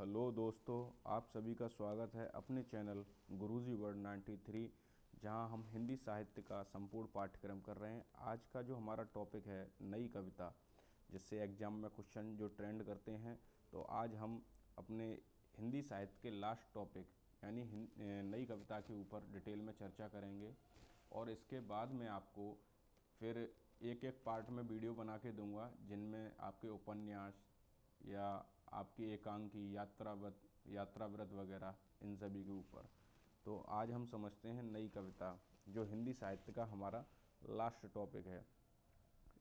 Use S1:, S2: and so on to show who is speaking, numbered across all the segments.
S1: Hello दोस्तों, आप सभी का स्वागत है अपने चैनल गुरुजी वर्ड 93, जहां हम हिंदी साहित्य का संपूर्ण पाठ्यक्रम कर रहे हैं। आज का जो हमारा टॉपिक है नई कविता, जिससे एग्जाम में क्वेश्चन जो ट्रेंड करते हैं। तो आज हम अपने हिंदी साहित्य के लास्ट टॉपिक यानी नई कविता के ऊपर डिटेल में चर्चा करेंगे, और इसके बाद मैं आपको फिर एक एक पार्ट में वीडियो बना के दूंगा, जिनमें आपके उपन्यास या आपकी एकांकी यात्राव्रत वगैरह इन सभी के ऊपर। तो आज हम समझते हैं नई कविता, जो हिंदी साहित्य का हमारा लास्ट टॉपिक है।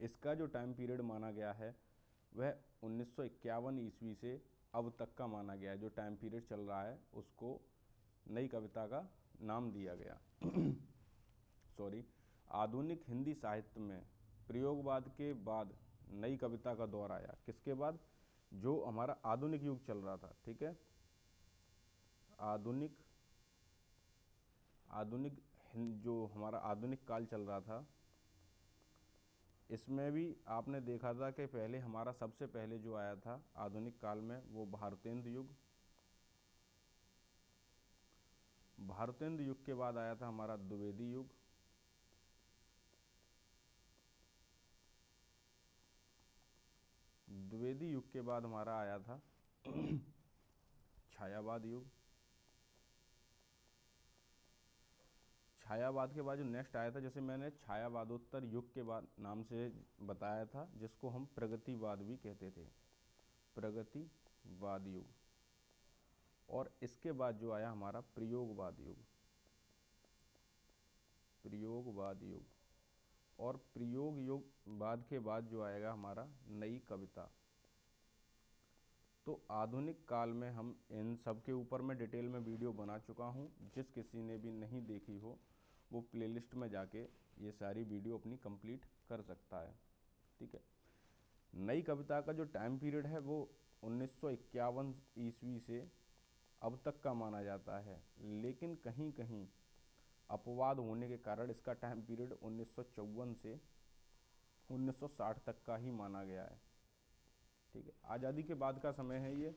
S1: इसका जो टाइम पीरियड माना गया है वह 1951 ईस्वी से अब तक का माना गया है। जो टाइम पीरियड चल रहा है उसको नई कविता का नाम दिया गया। सॉरी, आधुनिक हिंदी साहित्य में प्रयोगवाद के बाद नई कविता का दौर आया। किसके बाद? जो हमारा आधुनिक युग चल रहा था, ठीक है। जो हमारा आधुनिक काल चल रहा था, इसमें भी आपने देखा था कि पहले हमारा सबसे पहले जो आया था आधुनिक काल में वो भारतेंदु युग। भारतेंदु युग के बाद आया था हमारा द्विवेदी युग। द्विवेदी युग के बाद हमारा आया था छायावाद युग। छायावाद के बाद जो नेक्स्ट आया था, जैसे मैंने छायावादोत्तर युग के बाद नाम से बताया था, जिसको हम प्रगतिवाद भी कहते थे, प्रगतिवाद युग। और इसके बाद जो आया हमारा प्रयोगवाद युग, प्रयोगवाद युग। और प्रयोग युग बाद के बाद जो आएगा हमारा नई कविता। तो आधुनिक काल में हम इन सब के ऊपर मैं डिटेल में वीडियो बना चुका हूँ। जिस किसी ने भी नहीं देखी हो वो प्लेलिस्ट में जाके ये सारी वीडियो अपनी कंप्लीट कर सकता है, ठीक है। नई कविता का जो टाइम पीरियड है वो 1951 ईस्वी से अब तक का माना जाता है, लेकिन कहीं कहीं अपवाद होने के कारण इसका टाइम पीरियड 1954 से 1960 तक का ही माना गया है, ठीक है। आज़ादी के बाद का समय है ये,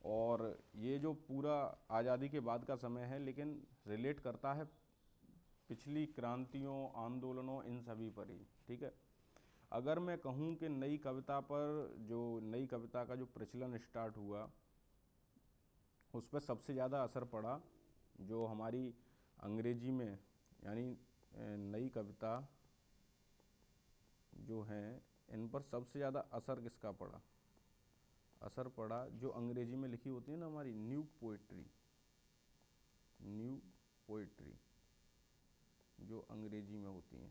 S1: और ये जो पूरा आज़ादी के बाद का समय है, लेकिन रिलेट करता है पिछली क्रांतियों, आंदोलनों, इन सभी पर ही, ठीक है। अगर मैं कहूँ कि नई कविता पर, जो नई कविता का जो प्रचलन स्टार्ट हुआ, उस पर सबसे ज़्यादा असर पड़ा जो हमारी अंग्रेजी में, यानी नई कविता जो हैं, इन पर सबसे ज़्यादा असर किसका पड़ा? असर पड़ा जो अंग्रेजी में लिखी होती है ना हमारी न्यू पोइट्री, जो अंग्रेजी में होती हैं,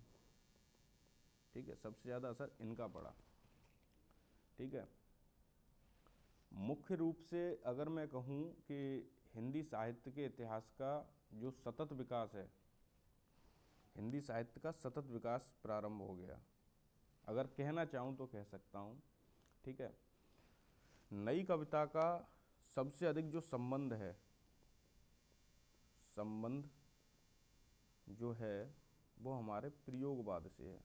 S1: ठीक है। सबसे ज़्यादा असर इनका पड़ा, ठीक है। मुख्य रूप से अगर मैं कहूँ कि हिंदी साहित्य के इतिहास का जो सतत विकास है, हिंदी साहित्य का सतत विकास प्रारंभ हो गया, अगर कहना चाहूँ तो कह सकता हूँ, ठीक है। नई कविता का सबसे अधिक जो संबंध जो है वो हमारे प्रयोगवाद से है,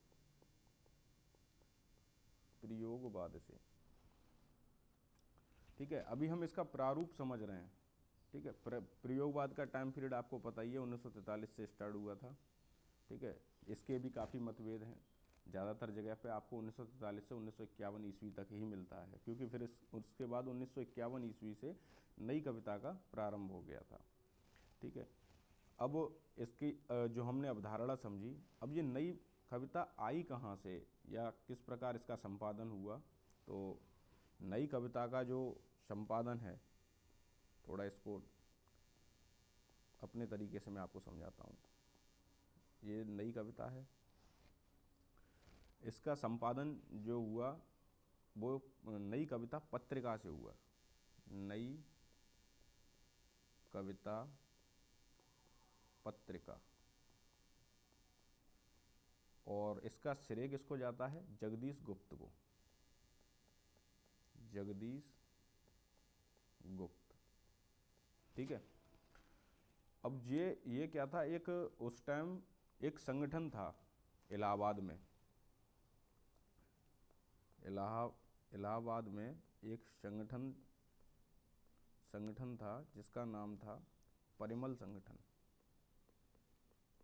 S1: प्रयोगवाद से, ठीक है। अभी हम इसका प्रारूप समझ रहे हैं, ठीक है। प्रयोगवाद का टाइम पीरियड आपको पता ही है, 1943 से स्टार्ट हुआ था, ठीक है। इसके भी काफ़ी मतभेद हैं। ज़्यादातर जगह पे आपको 1943 से 1951 ईस्वी तक ही मिलता है, क्योंकि फिर उसके बाद 1951 ईस्वी से नई कविता का प्रारंभ हो गया था, ठीक है। अब इसकी जो हमने अवधारणा समझी, अब ये नई कविता आई कहाँ से या किस प्रकार इसका संपादन हुआ। तो नई कविता का जो संपादन है, थोड़ा इसको अपने तरीके से मैं आपको समझाता हूँ। ये नई कविता है, इसका संपादन जो हुआ वो नई कविता पत्रिका से हुआ, नई कविता पत्रिका। और इसका श्रेय किसको जाता है? जगदीश गुप्त को, जगदीश गुप्त, ठीक है। अब ये क्या था, एक उस टाइम एक संगठन था इलाहाबाद में, इलाहाबाद में एक संगठन संगठन था जिसका नाम था परिमल संगठन।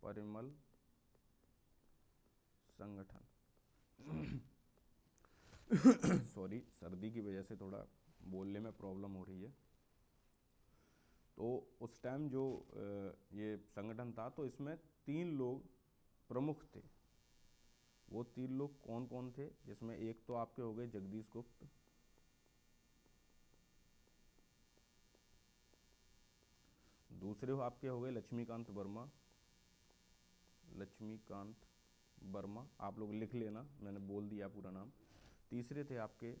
S1: परिमल संगठन। सॉरी, सर्दी की वजह से थोड़ा बोलने में प्रॉब्लम हो रही है। तो उस टाइम जो ये संगठन था तो इसमें 3 लोग प्रमुख थे। वो 3 लोग कौन कौन थे, जिसमें एक तो आपके हो गए जगदीश गुप्त, दूसरे आपके हो गए लक्ष्मीकांत वर्मा। लक्ष्मीकांत वर्मा आप लोग लिख लेना, मैंने बोल दिया पूरा नाम। तीसरे थे आपके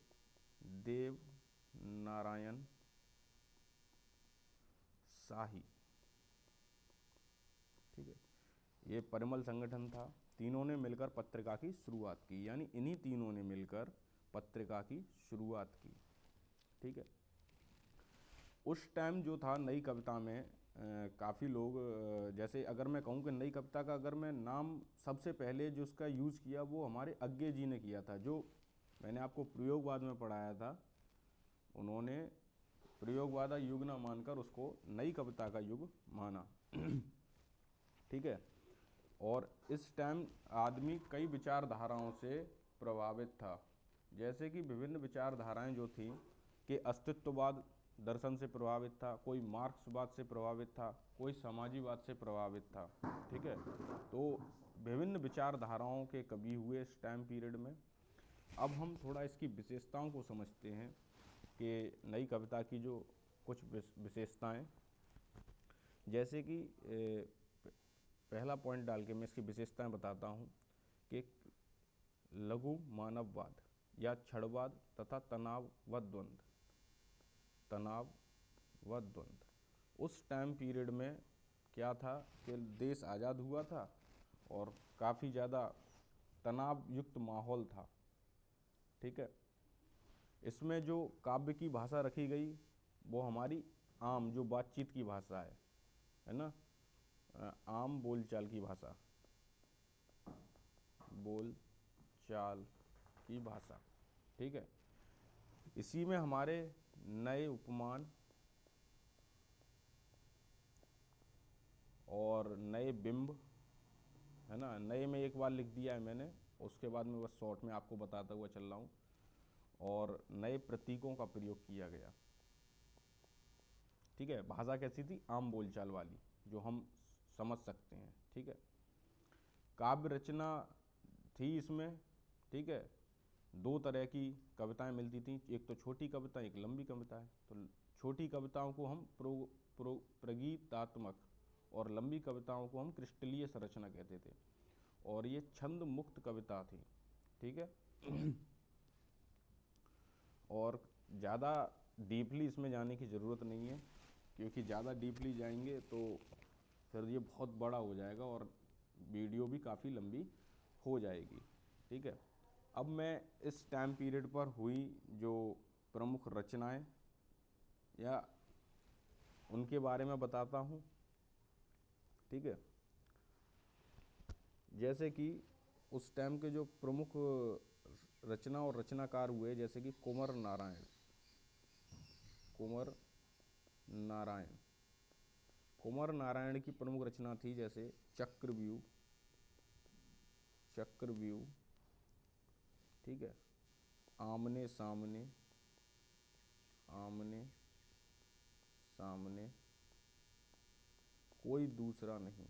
S1: देव नारायण शाही। ठीक है, ये परिमल संगठन था। तीनों ने मिलकर पत्रिका की शुरुआत की, यानी इन्हीं तीनों ने मिलकर पत्रिका की शुरुआत की। ठीक है, उस टाइम जो था नई कविता में काफ़ी लोग जैसे अगर मैं कहूँ कि नई कविता का अगर मैं नाम सबसे पहले जो उसका यूज़ किया वो हमारे अज्ञे जी ने किया था, जो मैंने आपको प्रयोगवाद में पढ़ाया था। उन्होंने प्रयोगवाद युग ना मानकर उसको नई कविता का युग माना। ठीक है, और इस टाइम आदमी कई विचारधाराओं से प्रभावित था, जैसे कि विभिन्न विचारधाराएं जो थी कि अस्तित्ववाद दर्शन से प्रभावित था, कोई मार्क्सवाद से प्रभावित था, कोई समाजीवाद से प्रभावित था। ठीक है, तो विभिन्न विचारधाराओं के कवि हुए इस टाइम पीरियड में। अब हम थोड़ा इसकी विशेषताओं को समझते हैं कि नई कविता की जो कुछ विशेषताएं, जैसे कि पहला पॉइंट डाल के मैं इसकी विशेषताएं बताता हूँ कि लघु मानववाद या क्षणवाद तथा तनाव व द्वंद्व। तनाव व द्वंद्व उस टाइम पीरियड में क्या था कि देश आज़ाद हुआ था और काफ़ी ज़्यादा तनाव युक्त माहौल था। ठीक है, इसमें जो काव्य की भाषा रखी गई वो हमारी आम जो बातचीत की भाषा है ना, आम बोलचाल की भाषा, बोलचाल की भाषा। ठीक है, इसी में हमारे नए उपमान और नए बिंब है ना, नए में एक बार लिख दिया है मैंने, उसके बाद में बस शॉर्ट में आपको बताता हुआ चल रहा हूँ, और नए प्रतीकों का प्रयोग किया गया। ठीक है, भाषा कैसी थी, आम बोलचाल वाली जो हम समझ सकते हैं। ठीक है, काव्य रचना थी इसमें। ठीक है, 2 तरह की कविताएं मिलती थी, एक तो छोटी कविता, एक लंबी कविता है। तो छोटी कविताओं को हम प्रगीतात्मक और लंबी कविताओं को हम क्रिस्टलीय संरचना कहते थे, और ये छंद मुक्त कविता थी। ठीक है, और ज़्यादा डीपली इसमें जाने की ज़रूरत नहीं है, क्योंकि ज़्यादा डीपली जाएंगे तो फिर ये बहुत बड़ा हो जाएगा और वीडियो भी काफ़ी लंबी हो जाएगी। ठीक है, अब मैं इस टाइम पीरियड पर हुई जो प्रमुख रचनाएं या उनके बारे में बताता हूँ। ठीक है, जैसे कि उस टाइम के जो प्रमुख रचना और रचनाकार हुए, जैसे कि कुंवर नारायण। कुंवर नारायण कुंवर नारायण की प्रमुख रचना थी जैसे चक्रव्यूह। चक्रव्यूह, ठीक है, आमने सामने। आमने सामने, कोई दूसरा नहीं।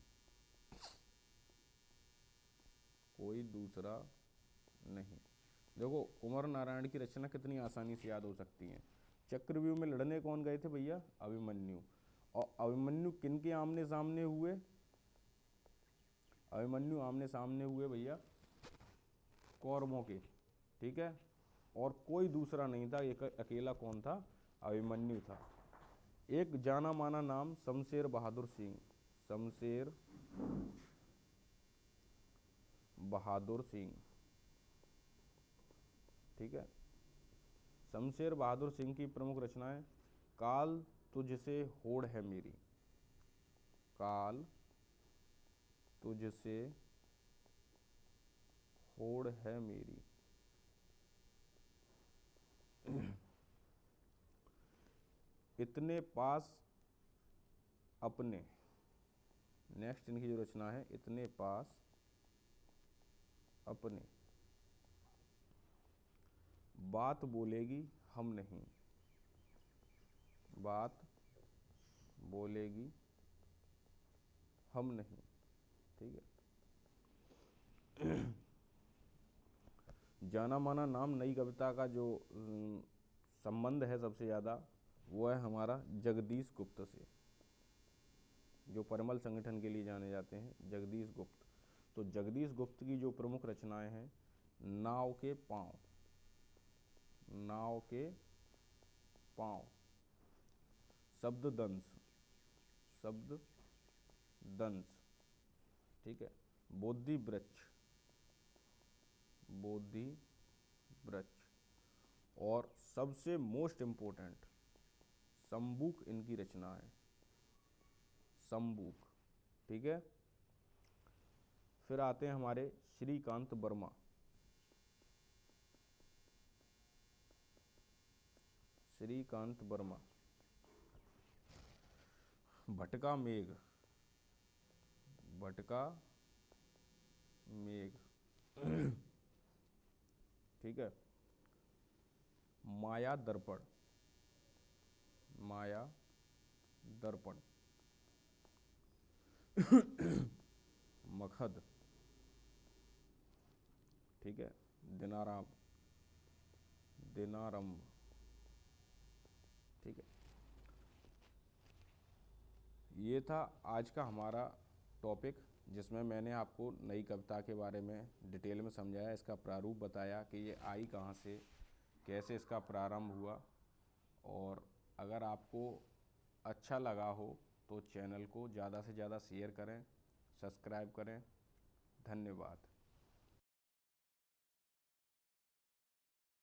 S1: कोई दूसरा नहीं। देखो कुंवर नारायण की रचना कितनी आसानी से याद हो सकती है। चक्रव्यूह में लड़ने कौन गए थे भैया, अभिमन्यु। और अभिमन्यु किन के आमने सामने हुए, अभिमन्यु आमने सामने हुए भैया कौरवों के। ठीक है, और कोई दूसरा नहीं था, एक अकेला कौन था, अभिमन्यु था। एक जाना माना नाम शमशेर बहादुर सिंह। शमशेर बहादुर सिंह। ठीक है, शमशेर बहादुर सिंह की प्रमुख रचनाएं काल तुझसे होड़ है मेरी। काल तुझसे होड़ है मेरी। इतने पास अपने। नेक्स्ट इनकी जो रचना है, इतने पास अपने। बात बोलेगी हम नहीं, बात बोलेगी हम नहीं। ठीक है। जाना माना नाम नई कविता का जो संबंध है सबसे ज़्यादा, वो है हमारा जगदीश गुप्त से, जो परिमल संगठन के लिए जाने जाते हैं, जगदीश गुप्त। तो जगदीश गुप्त की जो प्रमुख रचनाएं हैं, नाव के पांव, नाव के पांव, शब्द दंश, शब्द दंश। ठीक है। बोधि वृक्ष, बोधि वृक्ष। और सबसे मोस्ट इम्पोर्टेंट, संबूक इनकी रचना है, संबूक। ठीक है। फिर आते हैं हमारे श्रीकांत वर्मा। श्रीकांत वर्मा, भटका मेघ, भटका मेघ। ठीक है। माया दर्पण, माया दर्पण। मखद। ठीक है। दिनाराम, दिनारंभ। ठीक है। ये था आज का हमारा टॉपिक, जिसमें मैंने आपको नई कविता के बारे में डिटेल में समझाया, इसका प्रारूप बताया कि ये आई कहाँ से, कैसे इसका प्रारंभ हुआ। और अगर आपको अच्छा लगा हो तो चैनल को ज़्यादा से ज़्यादा शेयर करें, सब्सक्राइब करें। धन्यवाद।